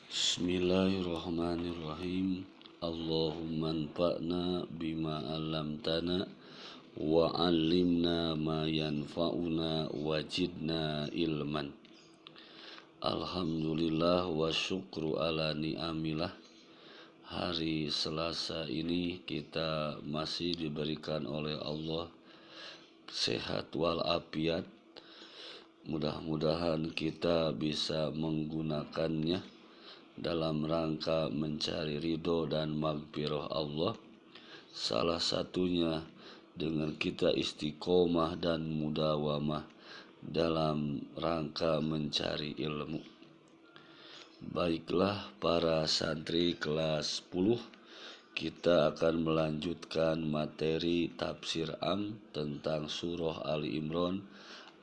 Bismillahirrahmanirrahim. Allahumma anfa'na bima 'allamtana wa 'allimna ma yanfa'una wajidna ilman. Alhamdulillah wa syukru ala ni'amillah. Hari Selasa ini kita masih diberikan oleh Allah sehat walafiat. Mudah-mudahan kita bisa menggunakannya dalam rangka mencari ridho dan maghfirah Allah. Salah satunya dengan kita istiqomah dan mudawamah dalam rangka mencari ilmu. Baiklah para santri kelas 10, kita akan melanjutkan materi tafsir am tentang surah Ali Imran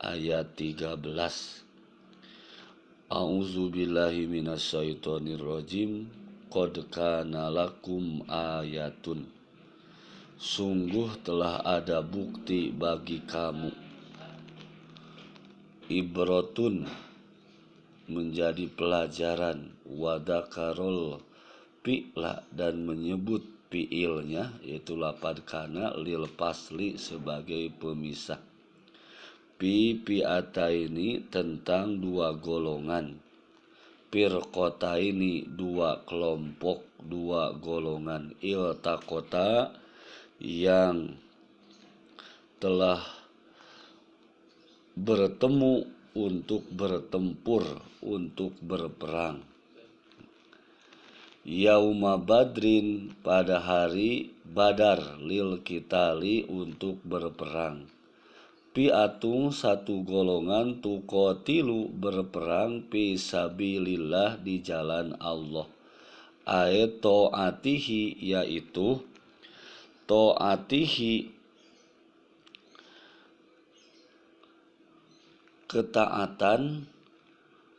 ayat 13. A'udzu billahi minasyaitonir rajim. Qad kana lakum ayatun. Sungguh telah ada bukti bagi kamu. Ibratun, menjadi pelajaran. Wadakarol, fi'la, dan menyebut fi'ilnya, yaitu lapad kana lil fasli sebagai pemisah. Fi'ataini, tentang dua golongan. Firqataini, dua kelompok, dua golongan. Iltaqota, yang telah bertemu untuk bertempur, untuk berperang. Yauma badrin, pada hari Badar, lil qitali, untuk berperang. Fi'atung, satu golongan, tuqatilu, berperang, fi sabilillah, di jalan Allah. Ayat ta'atihi, yaitu ta'atihi,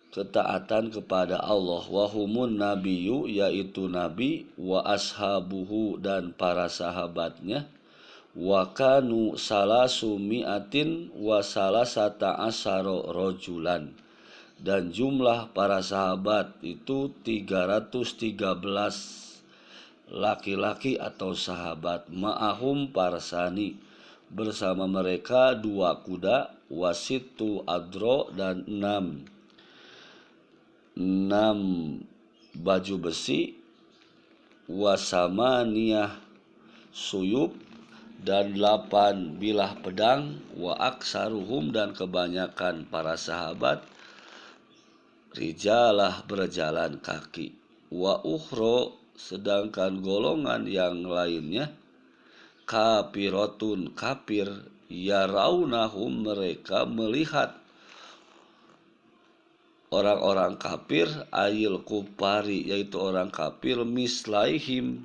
ketaatan kepada Allah. Wahumun nabiyyu, yaitu nabi, wa ashabuhu, dan para sahabatnya. Wa kanu salasu mi'atin wa salasata asyara rojulan, dan jumlah para sahabat itu 313 laki-laki atau sahabat. Ma'ahum parsani, bersama mereka dua kuda. Wasitu adro, dan enam baju besi. Wasamaniyah suyub, dan 8 bilah pedang. Wa aksaruhum, dan kebanyakan para sahabat, rijalah, berjalan kaki. Wa ukhro, sedangkan golongan yang lainnya, kafirotun, kafir. Yaraunahum, mereka melihat orang-orang kafir. Ayil kupari, yaitu orang kafir. Mislaihim,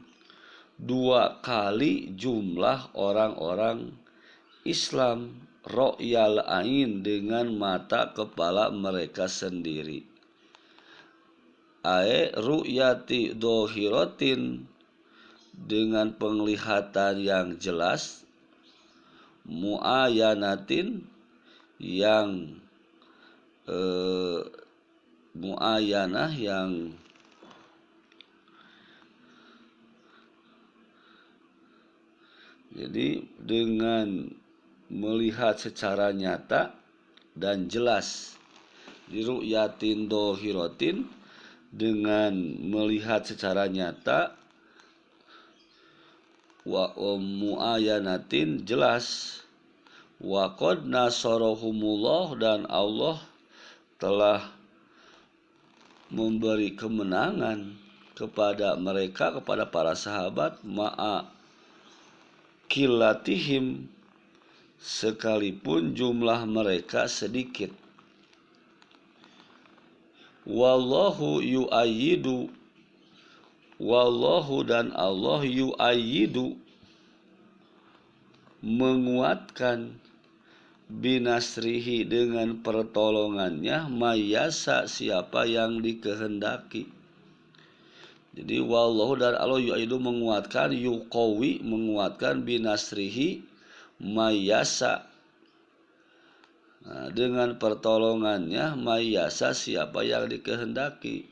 dua kali jumlah orang-orang Islam. Ro'yal ain, dengan mata kepala mereka sendiri. Ru'yati dohirotin, dengan penglihatan yang jelas. Mu'ayanatin, yang mu'ayanah, yang jadi dengan melihat secara nyata dan jelas. Di ru'yatin dohirotin, dengan melihat secara nyata. Wa mu'ayanatin, jelas. Wa qad nasarahumullah, dan Allah telah memberi kemenangan kepada mereka, kepada para sahabat. Ma'a kilatihim, sekalipun jumlah mereka sedikit. Wallahu yu'ayyidu, wallahu, dan Allah, yu'ayyidu, menguatkan, binasrihi, dengan pertolongannya, mayasa, siapa yang dikehendaki. Jadi wallahu, dan Allah, yu'ayyidu, menguatkan, yuqawi, menguatkan, binasrihi, mayasa, dengan pertolongannya, mayasa, siapa yang dikehendaki.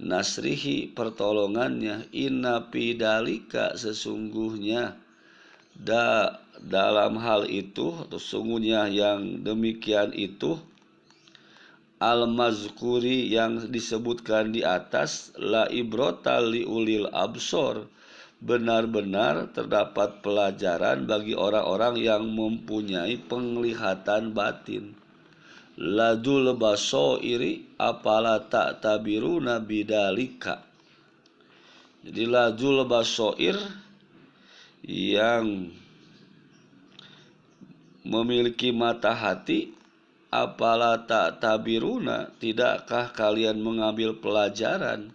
nasrihi pertolongannya, inna pidalika sesungguhnya dalam hal itu atau sesungguhnya yang demikian itu, al-mazkuri yang disebutkan di atas, la ibrota liulil absor, benar-benar terdapat pelajaran bagi orang-orang yang mempunyai penglihatan batin. Ladul basoiri apala tak tabiruna bidalika. Jadi ladul basoir yang memiliki mata hati, apala tak tabiruna, tidakkah kalian mengambil pelajaran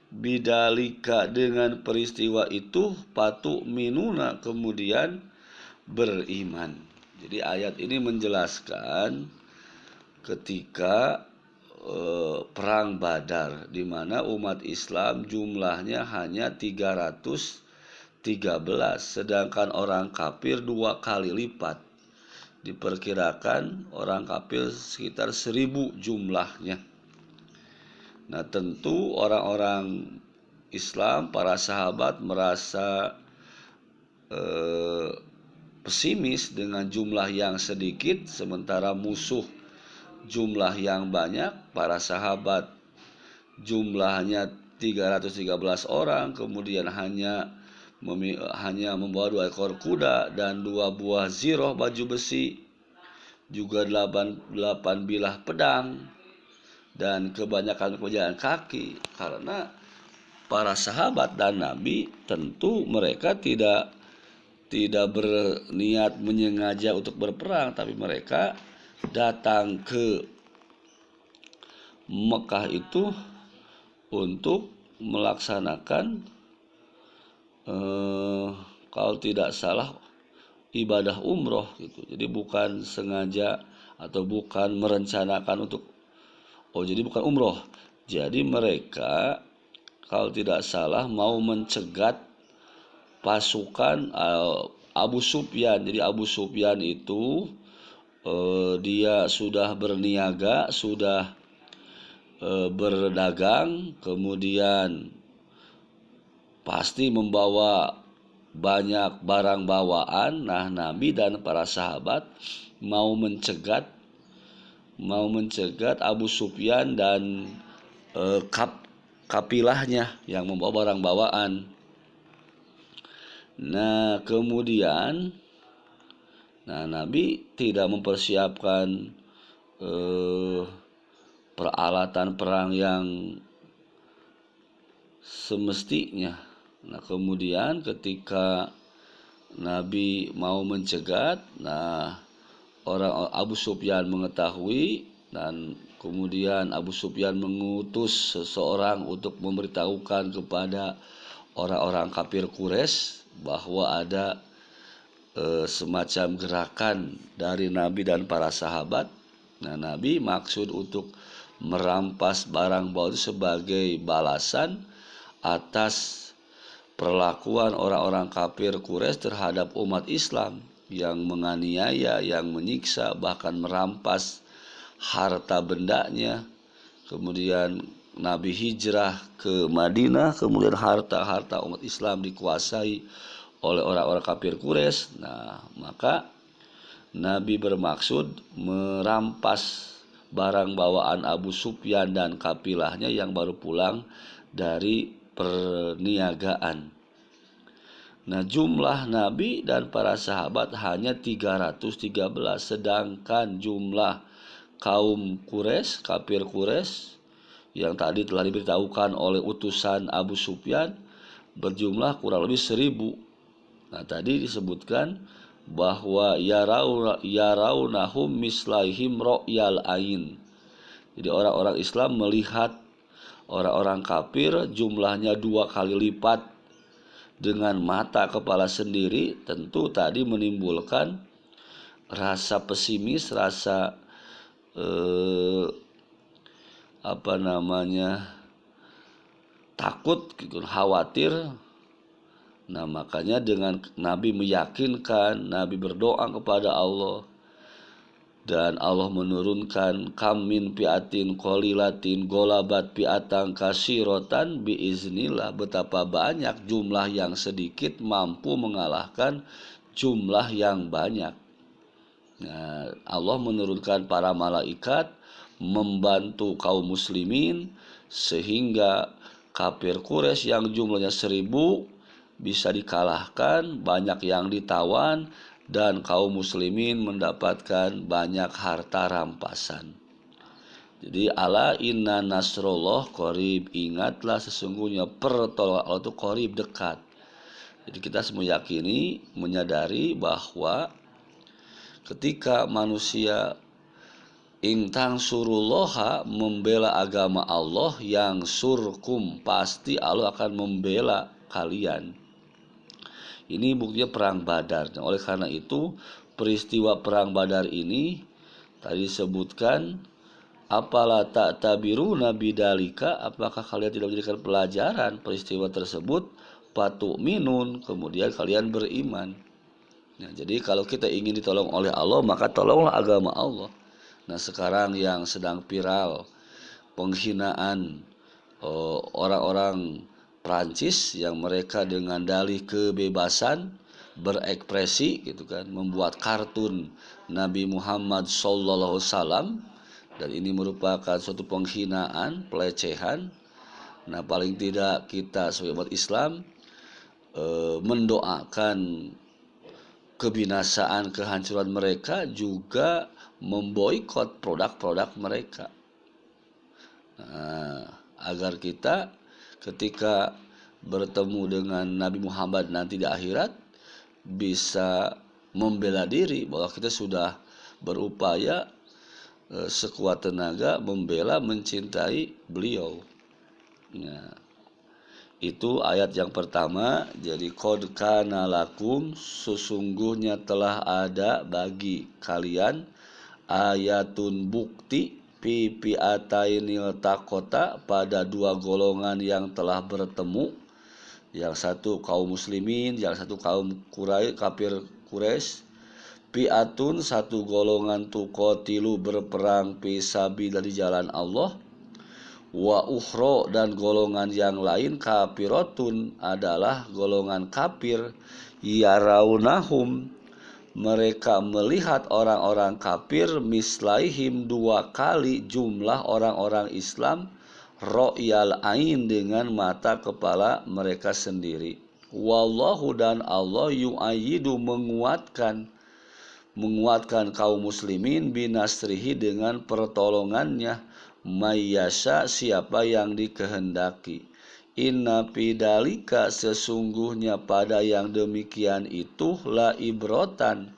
bidalika dengan peristiwa itu, patu minuna kemudian beriman. Jadi ayat ini menjelaskan ketika perang Badar, di mana umat Islam jumlahnya hanya 313, sedangkan orang kafir 2 kali lipat. Diperkirakan orang kafir sekitar 1000 jumlahnya. Nah, tentu orang-orang Islam, para sahabat merasa pesimis dengan jumlah yang sedikit, sementara musuh jumlah yang banyak. Para sahabat jumlahnya 313 orang, kemudian hanya membawa 2 ekor kuda dan 2 buah ziroh baju besi, juga 8 bilah pedang, dan kebanyakan pejalan kaki. Karena para sahabat dan Nabi tentu mereka tidak berniat menyengaja untuk berperang, tapi mereka datang ke Mekah itu untuk melaksanakan kalau tidak salah ibadah umroh gitu. Jadi bukan sengaja atau bukan merencanakan untuk jadi bukan umroh. Jadi mereka kalau tidak salah mau mencegat pasukan Abu Sufyan. Jadi Abu Sufyan itu dia sudah berniaga, sudah berdagang, kemudian pasti membawa banyak barang bawaan. Nah, Nabi dan para sahabat mau mencegat Abu Sufyan dan kapilahnya yang membawa barang bawaan. Nah, kemudian Nabi tidak mempersiapkan peralatan perang yang semestinya. Nah, kemudian ketika Nabi mau mencegat, orang Abu Sufyan mengetahui, dan kemudian Abu Sufyan mengutus seseorang untuk memberitahukan kepada orang-orang kafir Quraisy bahwa ada semacam gerakan dari Nabi dan para sahabat. Nah, Nabi maksud untuk merampas barang bawaan itu sebagai balasan atas perlakuan orang-orang kafir Quraisy terhadap umat Islam yang menganiaya, yang menyiksa, bahkan merampas harta bendanya. Kemudian Nabi hijrah ke Madinah, kemudian harta-harta umat Islam dikuasai oleh orang-orang kafir Quraisy. Nah, maka Nabi bermaksud merampas barang bawaan Abu Sufyan dan kapilahnya yang baru pulang dari perniagaan. Nah, jumlah Nabi dan para sahabat hanya 313, sedangkan jumlah kaum Quraisy, kafir Quraisy yang tadi telah diberitahukan oleh utusan Abu Sufyan berjumlah kurang lebih 1000. Nah, tadi disebutkan bahwa yaraunahum mislaihim ro'yal ain. Jadi orang-orang Islam melihat orang-orang kafir jumlahnya 2 kali lipat dengan mata kepala sendiri. Tentu tadi menimbulkan rasa pesimis, rasa takut, khawatir. Nah, makanya dengan Nabi meyakinkan, Nabi berdoa kepada Allah, Dan Allah menurunkan kam min fi'atin qalilatin golabat fi'atan katsirotan biiznillah, betapa banyak jumlah yang sedikit mampu mengalahkan jumlah yang banyak. Nah, Allah menurunkan para malaikat membantu kaum muslimin sehingga kafir Quraisy yang jumlahnya 1000 bisa dikalahkan, banyak yang ditawan, dan kaum muslimin mendapatkan banyak harta rampasan. Jadi ala inna nasrullah qarib, ingatlah sesungguhnya pertolongan Allah itu qarib, dekat. Jadi kita semua yakini, menyadari bahwa ketika manusia intang surullaha, membela agama Allah, yang surkum, pasti Allah akan membela kalian. Ini buktinya perang Badar. Oleh karena itu, peristiwa perang Badar ini tadi disebutkan, apala ta'tabiruna bidalika, apakah kalian tidak menjadikan pelajaran peristiwa tersebut, fatu'minun, kemudian kalian beriman. Nah, jadi kalau kita ingin ditolong oleh Allah, maka tolonglah agama Allah. Nah, sekarang yang sedang viral penghinaan orang-orang Prancis yang mereka dengan dalih kebebasan berekspresi gitu kan, membuat kartun Nabi Muhammad SAW, dan ini merupakan suatu penghinaan, pelecehan. Nah, paling tidak kita sebagai umat Islam mendoakan kebinasaan, kehancuran mereka, juga memboikot produk-produk mereka. Nah, agar kita ketika bertemu dengan Nabi Muhammad nanti di akhirat bisa membela diri bahwa kita sudah berupaya sekuat tenaga membela, mencintai beliau. Nah, itu ayat yang pertama. Jadi qad kana lakum, sesungguhnya telah ada bagi kalian, ayatun, bukti, fi fi'atainil taqota, pada dua golongan yang telah bertemu, yang satu kaum muslimin, yang satu kaum kafir Quraisy. Fi'atun, satu golongan, tuqatilu, berperang, fi sabilillah, di jalan Allah. Wa ukhra, dan golongan yang lain, kafiratun, adalah golongan kafir, yaraunahum, mereka melihat orang-orang kafir, mislaihim, dua kali jumlah orang-orang Islam, ro'yal ain, dengan mata kepala mereka sendiri. Wallahu, dan Allah, yu'ayyidu, menguatkan kaum muslimin, binasrihi, dengan pertolongannya, mayyasha, siapa yang dikehendaki. Inna fidalika, sesungguhnya pada yang demikian itu, la ibrotan,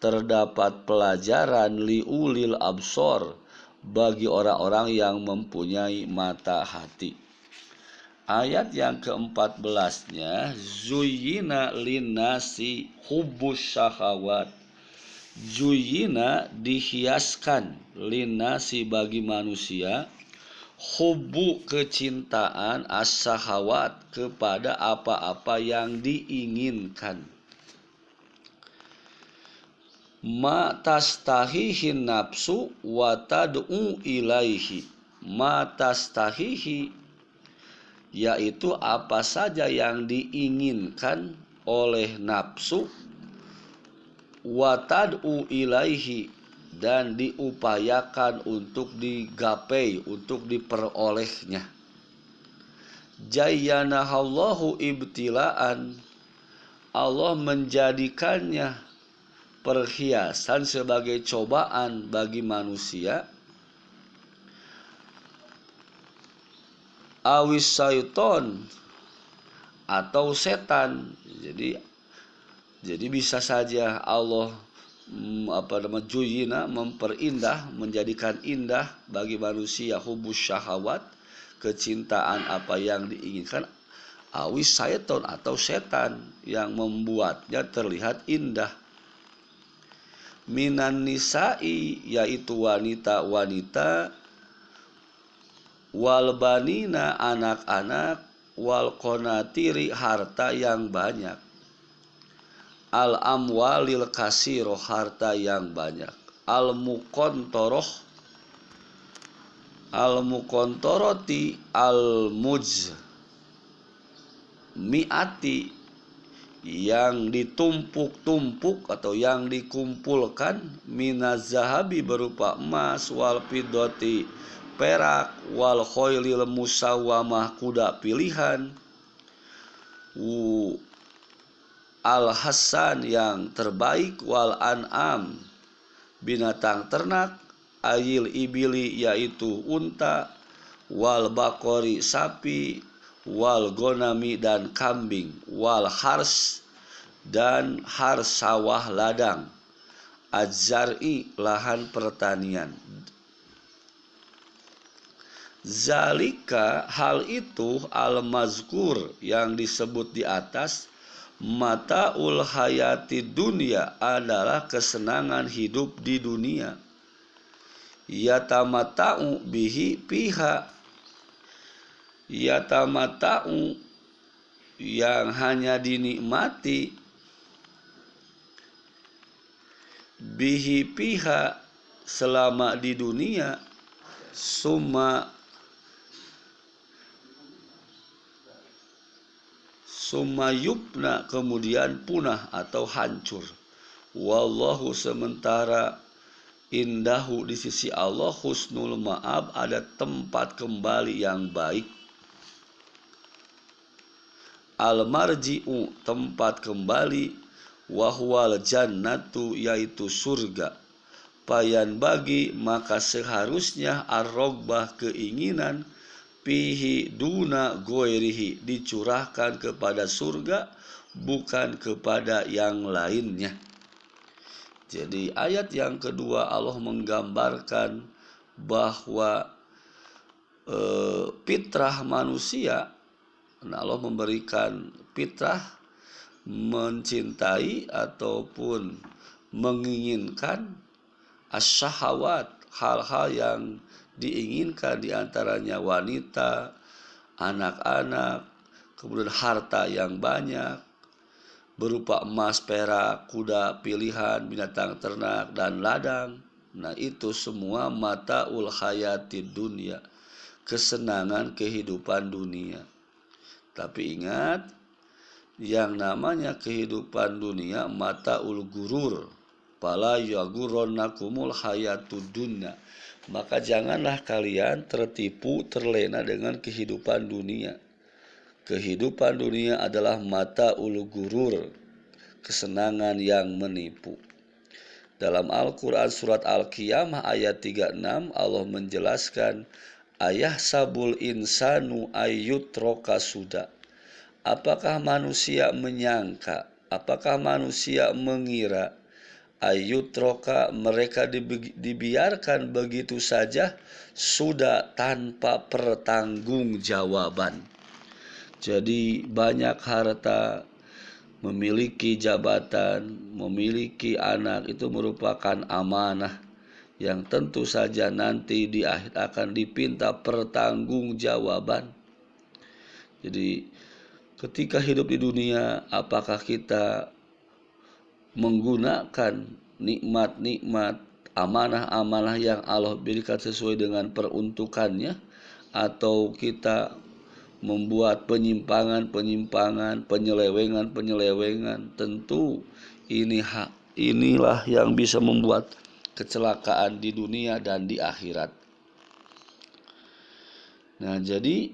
terdapat pelajaran, liulil absor, bagi orang-orang yang mempunyai mata hati. Ayat yang ke-14-nya, zuyyina linnasi hubbus syahawat. Zuyyina, dihiaskan, linnasi, bagi manusia, hubbu, kecintaan, as-syahawat, kepada apa-apa yang diinginkan, ma tastahihin nafsu wa tad'u ilaihi. Ma tastahihi, yaitu apa saja yang diinginkan oleh nafsu, wa tad'u ilaihi, dan diupayakan untuk digapai, untuk diperolehnya. Jayyanahallahu ibtilaan, Allah menjadikannya perhiasan sebagai cobaan bagi manusia. Awis syaiton, atau setan. Jadi bisa saja Allah juyina, memperindah, menjadikan indah bagi manusia, hubus syahawat, kecintaan apa yang diinginkan, awis syaiton, atau setan yang membuatnya terlihat indah. Minan nisa'i, yaitu wanita-wanita, wal banina, anak-anak, wal qonatiri, harta yang banyak, al amwalil kasiro, harta yang banyak. al-muqantarati al-mujmi'ati, yang ditumpuk-tumpuk atau yang dikumpulkan, minaz zahabi berupa emas, wal fiddati perak, wal khoilil musawwamah kuda pilihan, al hasan yang terbaik, wal an'am binatang ternak, ayil ibili yaitu unta, wal bakori sapi, wal gonami dan kambing, wal hars dan hars sawah ladang, az-zar'i lahan pertanian. Zalika hal itu al-mazkur yang disebut di atas, mataul hayati dunia adalah kesenangan hidup di dunia, yatamata'u bihi piha, yatamata'u yang hanya dinikmati, bihi piha selama di dunia, summa yubna kemudian punah atau hancur. Wallahu sementara indahu di sisi Allah husnul ma'ab ada tempat kembali yang baik. Al-marji'u tempat kembali, wahwal jannatu yaitu surga. Payan bagi maka seharusnya ar-rogbah keinginan, pihi duna goirihi dicurahkan kepada surga bukan kepada yang lainnya. Jadi ayat yang kedua Allah menggambarkan bahwa fitrah manusia, Allah memberikan fitrah mencintai ataupun menginginkan as-syahawat, hal-hal yang diinginkan, diantaranya wanita, anak-anak, kemudian harta yang banyak berupa emas, perak, kuda pilihan, binatang ternak dan ladang. Nah, itu semua mataul hayatid dunia, kesenangan kehidupan dunia. Tapi ingat, yang namanya kehidupan dunia mataul gurur, fala yaghurrannakumul hayatud dunya. Maka janganlah kalian tertipu, terlena dengan kehidupan dunia. Kehidupan dunia adalah mataul gurur, kesenangan yang menipu. Dalam Al-Quran surat Al-Qiyamah ayat 36 Allah menjelaskan, ayah sabul insanu ayyutroka suda. Apakah manusia menyangka, apakah manusia mengira, ayyutroka mereka dibiarkan begitu saja, sudah tanpa pertanggungjawaban. Jadi banyak harta, memiliki jabatan, memiliki anak itu merupakan amanah yang tentu saja nanti di akhir akan dipinta pertanggungjawaban. Jadi ketika hidup di dunia, apakah kita menggunakan nikmat-nikmat, amanah-amanah yang Allah berikan sesuai dengan peruntukannya, atau kita membuat penyimpangan-penyimpangan, penyelewengan-penyelewengan? Tentu inilah yang bisa membuat kecelakaan di dunia dan di akhirat. Nah, jadi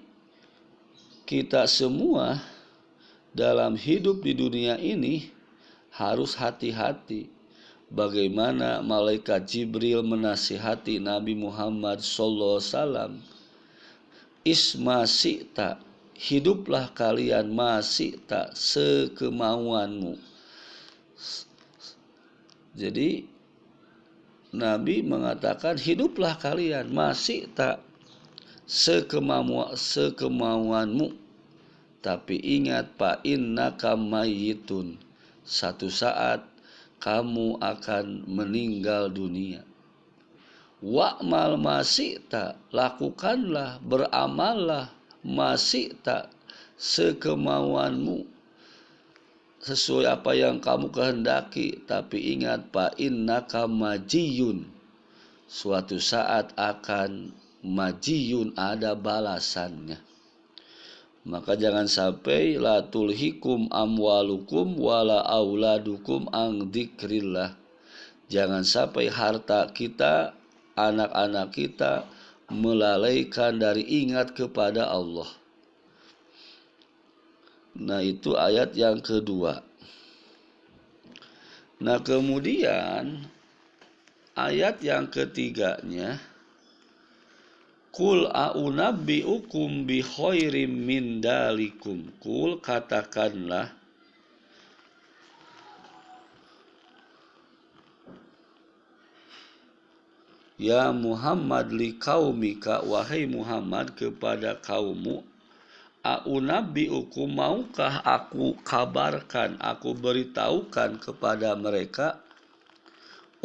kita semua dalam hidup di dunia ini harus hati-hati. Bagaimana malaikat Jibril menasihati Nabi Muhammad SAW, isma syi'ta, hiduplah kalian masyi'ta, sekemauanmu. Jadi Nabi mengatakan hiduplah kalian masyi'ta, sekemauanmu. Tapi ingat, fa innaka mayyitun, satu saat kamu akan meninggal dunia. Wa'mal masyi'ta, lakukanlah, beramallah, masyi'ta, sekemauanmu. sesuai apa yang kamu kehendaki, tapi ingat fa innaka majiyun, suatu saat akan majiyun, ada balasannya. Maka jangan sampai la tulhikum amwalukum wala auladukum an dzikrillah. Jangan sampai harta kita, anak-anak kita melalaikan dari ingat kepada Allah. Nah, itu ayat yang kedua. Nah, kemudian ayat yang ketiganya, Kul a'unabbi'ukum bi khairim min dalikum. Kul, katakanlah, ya Muhammad li kaumika, wahai Muhammad kepada kaummu, a'unabbi'ukum, maukah aku kabarkan, aku beritahukan kepada mereka,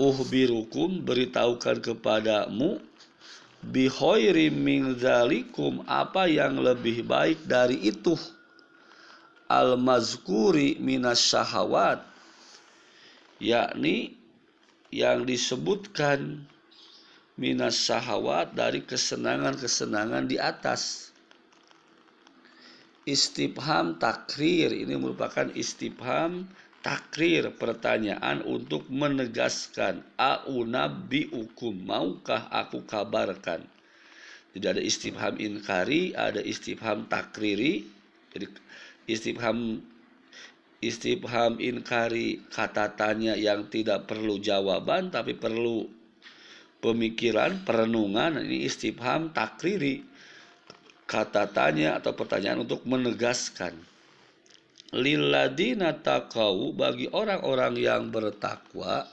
uhbirukum, beritahukan kepadamu, bi khairim min dzalikum, apa yang lebih baik dari itu, al mazkuri minas syahawat, yakni yang disebutkan minas syahawat, dari kesenangan-kesenangan di atas. Istifham takrir, ini merupakan istifham takrir, pertanyaan untuk menegaskan. A'unabbi'ukum, maukah aku kabarkan. Jadi ada istifham inkari, ada istifham takriri. Jadi istifham inkari, kata tanya yang tidak perlu jawaban tapi perlu pemikiran, perenungan. Ini istifham takriri, kata tanya atau pertanyaan untuk menegaskan. Lilladina taqau, bagi orang-orang yang bertakwa,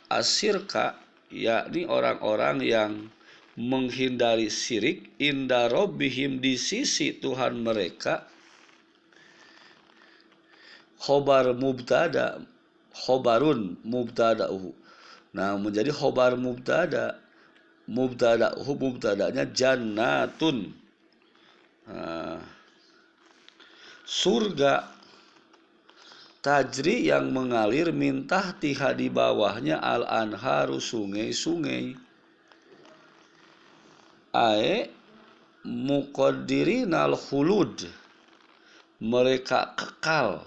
asirka, yakni orang-orang yang menghindari syirik, inda rabbihim, di sisi Tuhan mereka. Khobar mubtada, khobarun mubtada'uhu. Nah, menjadi khobar mubtada, mubtadanya jannatun, surga, tajri, yang mengalir, min tahtiha, di bawahnya, al anharu, sungai-sungai, ae muqaddirinal khulud, mereka kekal,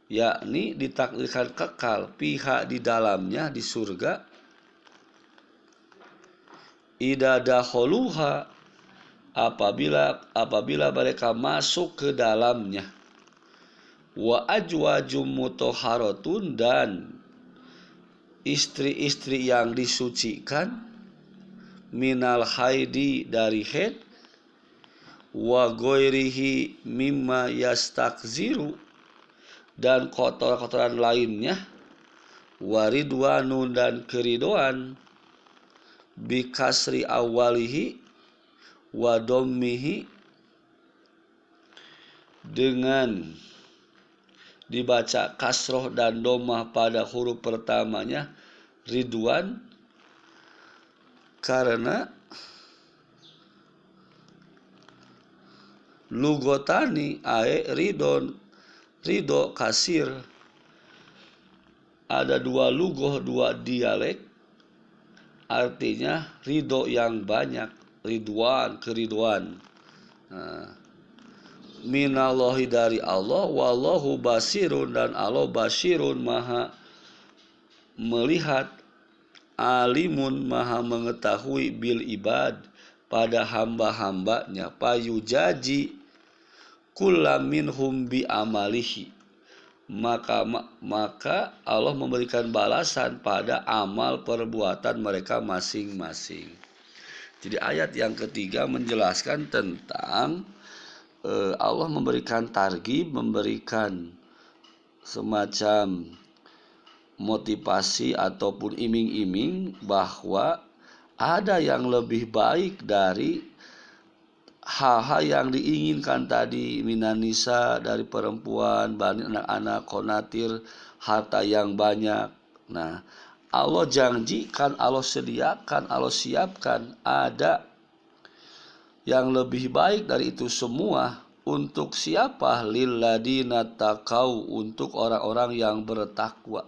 yakni ditakdirkan kekal, pihak di dalamnya, di surga. Idza dakhuluha, apabila mereka masuk ke dalamnya. Wa ajwajum mutahharatun, dan istri-istri yang disucikan, minal haidi, dari haid, wa ghairihi mimma yastakziru, dan kotoran-kotoran lainnya, waridwanun, dan keridoan, bikasri awalihi wa dhammihi, dengan dibaca kasroh dan domah pada huruf pertamanya, ridwan, karena lugotani ae ridho kasir, ada dua lugoh, dua dialek, artinya ridho yang banyak, ridwan, keriduan. Minallahi, dari Allah, wallahu basirun, dan Allah basirun, maha melihat, alimun, maha mengetahui, bil ibad, pada hamba-hambanya, payujaji kullam minhum bi amalihi, maka Allah memberikan balasan pada amal perbuatan mereka masing-masing. Jadi ayat yang ketiga menjelaskan tentang Allah memberikan targhib, memberikan semacam motivasi ataupun iming-iming bahwa ada yang lebih baik dari hal-hal yang diinginkan tadi, minan nisa, dari perempuan, bani, anak-anak, konatir, harta yang banyak. Nah, Allah janjikan, Allah sediakan, Allah siapkan ada yang lebih baik dari itu semua, Untuk siapa? Lilladina taqau, untuk orang-orang yang bertakwa.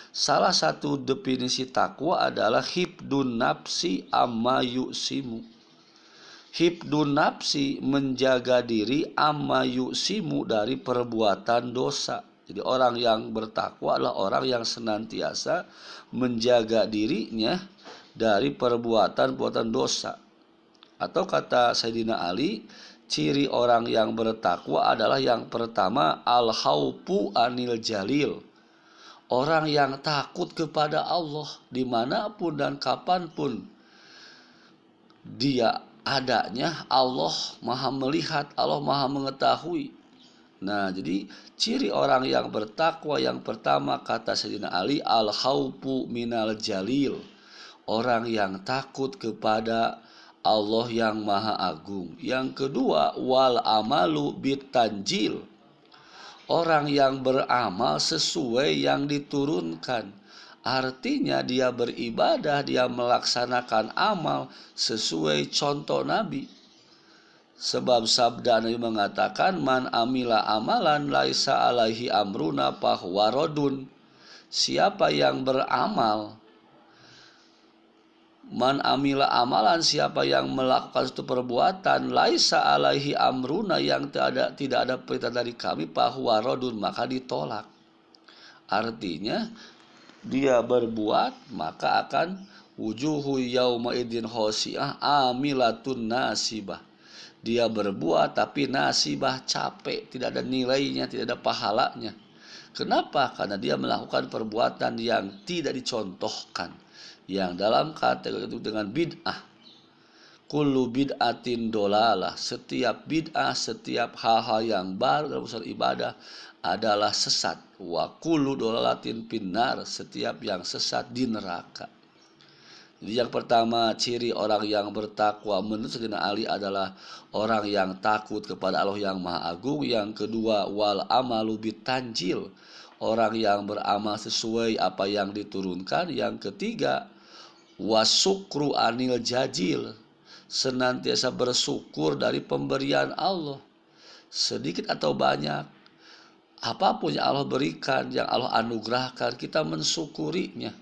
Salah satu definisi takwa adalah hibdun nafsi amma yu'simu. Hibdun nafsi, menjaga diri, amma yu'simu, dari perbuatan dosa. Jadi orang yang bertakwa adalah orang yang senantiasa menjaga dirinya dari perbuatan-perbuatan dosa. Atau kata Sayyidina Ali, ciri orang yang bertakwa adalah yang pertama, al-khaufu anil jalil. Orang yang takut kepada Allah dimanapun dan kapanpun dia adanya, Allah maha melihat, Allah maha mengetahui. Nah, jadi ciri orang yang bertakwa yang pertama kata Sayyidina Ali, al-khaufu minal jalil. Orang yang takut kepada Allah yang maha agung. Yang kedua, wal amalu bitanjil. Orang yang beramal sesuai yang diturunkan. Artinya dia beribadah, dia melaksanakan amal sesuai contoh Nabi. Sebab sabda Nabi mengatakan, man amila amalan laisa alaihi amruna fahuwa radun. Siapa yang beramal, man amila amalan, siapa yang melakukan suatu perbuatan, laisa alaihi amruna, yang tidak ada perintah dari kami, fahuwa radun, maka ditolak. Artinya dia berbuat maka akan wujuhu yauma idin khosiah amilatun nasibah. Dia berbuat tapi nasibah, capek, tidak ada nilainya, tidak ada pahalanya. Kenapa? Karena dia melakukan perbuatan yang tidak dicontohkan, yang dalam kategori itu dengan bid'ah. Kullu bid'atin dolalah. Setiap bid'ah, setiap hal-hal yang baru dalam urusan ibadah adalah sesat. Wa kullu dolalatin finnar. Setiap yang sesat di neraka. Jadi yang pertama, ciri orang yang bertakwa menurut Sayyidina Ali adalah orang yang takut kepada Allah yang Maha Agung. Yang kedua, wal amalu bitanjil. Orang yang beramal sesuai apa yang diturunkan. Yang ketiga, wasukru anil jajil. Senantiasa bersyukur dari pemberian Allah, sedikit atau banyak, apapun yang Allah berikan, yang Allah anugerahkan, kita mensyukurinya.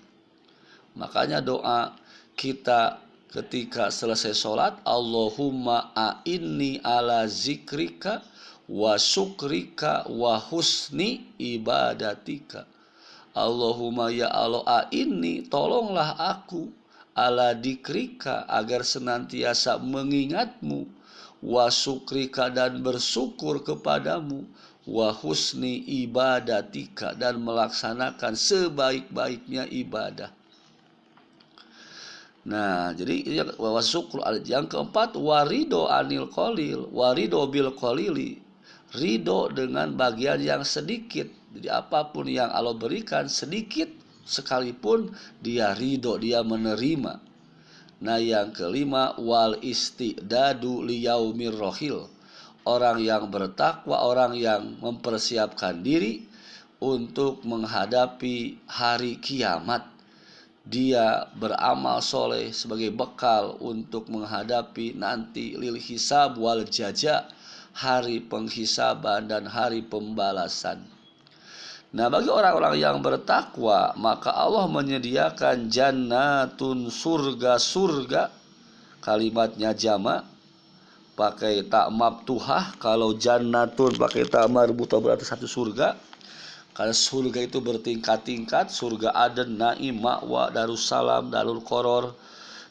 Makanya doa kita ketika selesai sholat, Allahumma a'inni ala zikrika wa syukrika wa husni ibadatika. Allahumma ya Allah, a'inni, tolonglah aku, ala dikrika, agar senantiasa mengingatmu, wa syukrika, dan bersyukur kepadamu, wa husni ibadatika, dan melaksanakan sebaik-baiknya ibadah. Nah, jadi wa syukur. Yang keempat, warido anil qalil, warido bil qalili, ridho dengan bagian yang sedikit. Jadi apapun yang Allah berikan sedikit sekalipun dia ridho, dia menerima. Nah, yang kelima, wal istidadu liyaumir rohil. Orang yang bertakwa, orang yang mempersiapkan diri untuk menghadapi hari kiamat. Dia beramal soleh sebagai bekal untuk menghadapi nanti lil hisab wal jaza, hari penghisaban dan hari pembalasan. Nah, bagi orang-orang yang bertakwa, maka Allah menyediakan jannatun, surga-surga. Kalimatnya jama, pakai tak maftuhah. Kalau jannatun pakai tak marbutah berarti satu surga. Karena surga itu bertingkat-tingkat, surga Aden, Naim, Ma'wa, Darussalam, Darul Qoror,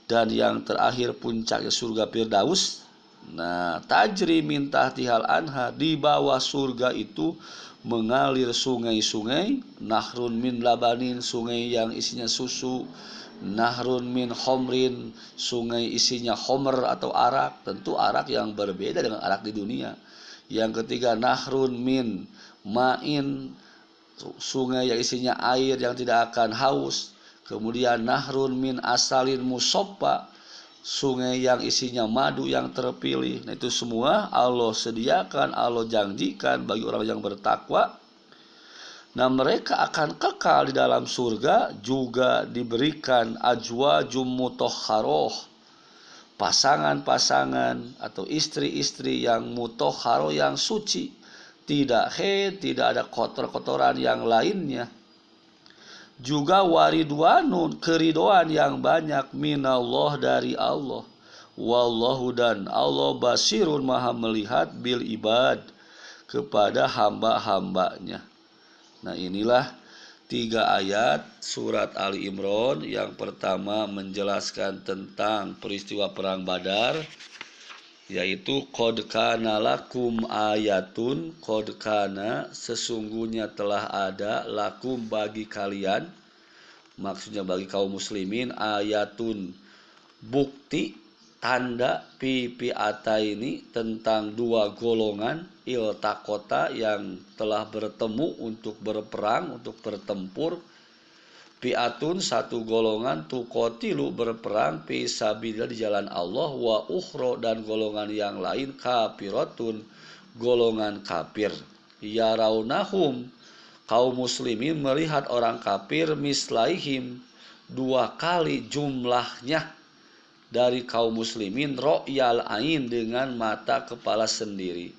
dan yang terakhir puncaknya surga Firdaus. Nah, tajri min tahtihal anha, di bawah surga itu mengalir sungai-sungai. Nahrun min labanin, sungai yang isinya susu. Nahrun min khomrin, sungai isinya khomer atau arak. Tentu arak yang berbeda dengan arak di dunia. Yang ketiga, nahrun min ma'in, sungai yang isinya air yang tidak akan haus. Kemudian nahrun min asalin musoppa, sungai yang isinya madu yang terpilih. Nah, itu semua Allah sediakan, Allah janjikan bagi orang yang bertakwa. Nah, mereka akan kekal di dalam surga, juga diberikan ajwajum mutahharoh, pasangan-pasangan atau istri-istri yang mutahharo, yang suci, tidak haid, tidak ada kotor-kotoran yang lainnya. Juga waridwanun, keridoan yang banyak, minallah, dari Allah. Wallahu, dan Allah, basirun, maha melihat, bil ibad, kepada hamba-hambanya. Nah, inilah 3 ayat surat Ali Imran. Yang pertama menjelaskan tentang peristiwa perang Badar, yaitu qad kana lakum ayatun, qad kana, sesungguhnya telah ada, lakum, bagi kalian, maksudnya bagi kaum muslimin, ayatun, bukti, tanda, pipiata ini, tentang 2 golongan, iltaqota, yang telah bertemu untuk berperang, untuk bertempur, pi'atun, 1 golongan, tuqatilu, berperang, fi sabilillah, di jalan Allah, wa ukhra, dan golongan yang lain, kafiratun, golongan kafir. Yarawnahum, kaum muslimin melihat orang kafir, mislaihim, 2 kali jumlahnya dari kaum muslimin, ro'yal ain, dengan mata kepala sendiri.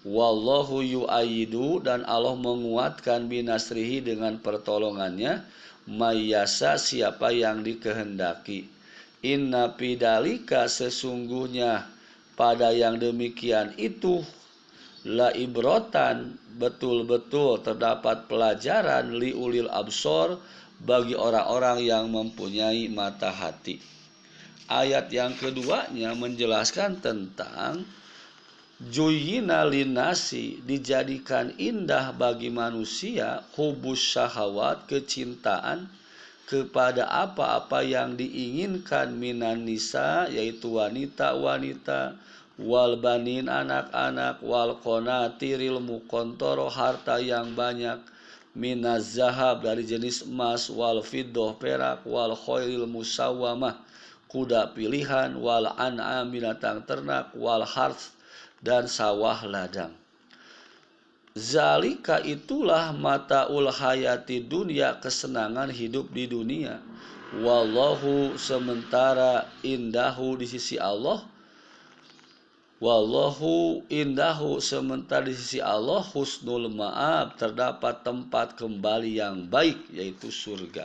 Wallahu yu'ayidu, dan Allah menguatkan, binasrihi, dengan pertolongannya, mayyasa, siapa yang dikehendaki. Inna pidalika, sesungguhnya pada yang demikian itu, la ibrotan, betul-betul terdapat pelajaran, liulil absor, bagi orang-orang yang mempunyai mata hati. Ayat yang keduanya menjelaskan tentang Juyina linasi, dijadikan indah bagi manusia, hubus syahwat, kecintaan kepada apa-apa yang diinginkan, minan nisa, yaitu wanita-wanita, wal banin, anak-anak, wal qanatiril muqantaro, harta yang banyak, minaz zahab, dari jenis emas, wal fiddah, perak, wal khairil musawwamah, kuda pilihan, wal an'am, binatang ternak, wal harth, dan sawah ladang. Zalika, itulah, mataul hayati dunia, kesenangan hidup di dunia. Wallahu, sementara indahu, di sisi Allah. Wallahu indahu, sementara di sisi Allah, husnul ma'ab, terdapat tempat kembali yang baik, yaitu surga.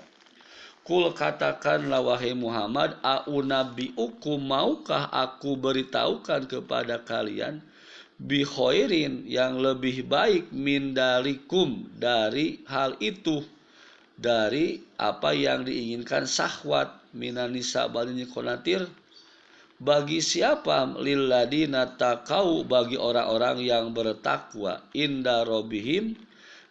Kul, katakanlah wahai Muhammad, a'unabiukum, maukah aku beritahukan kepada kalian, bi khairin, yang lebih baik, min dalikum, dari hal itu, dari apa yang diinginkan, syahwat, minan nisa, balini konatir, bagi siapa, lilladina taqau, bagi orang-orang yang bertakwa, inda robihim,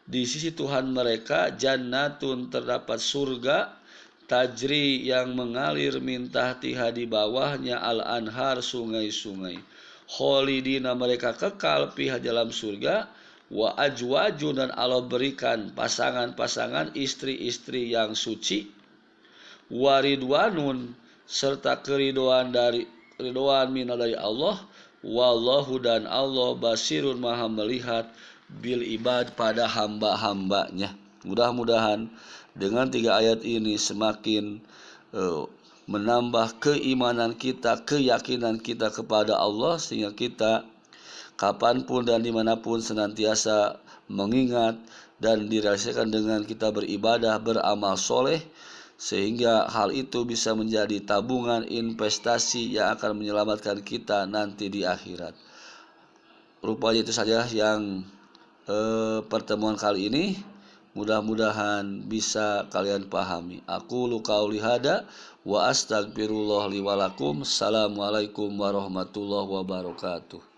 di sisi Tuhan mereka, jannatun, terdapat surga, tajri, yang mengalir, min tahtiha, di bawahnya, al-anhar, sungai-sungai, kholidina, mereka kekal, fiha, dalam surga, wa ajwaju, dan Allah berikan pasangan-pasangan, istri-istri yang suci, waridwanun, serta keridoan mina dari Allah, wallahu, dan Allah, basirun, maha melihat, bil ibad, pada hamba-hambanya. Mudah-mudahan dengan 3 ayat ini semakin menambah keimanan kita, keyakinan kita kepada Allah, sehingga kita kapanpun dan dimanapun senantiasa mengingat dan direalisasikan dengan kita beribadah, beramal soleh, sehingga hal itu bisa menjadi tabungan investasi yang akan menyelamatkan kita nanti di akhirat. Rupanya itu saja yang pertemuan kali ini. Mudah-mudahan bisa kalian pahami. Aku qauli hada wa astagfirullah li wa lakum. Assalamualaikum warahmatullahi wabarakatuh.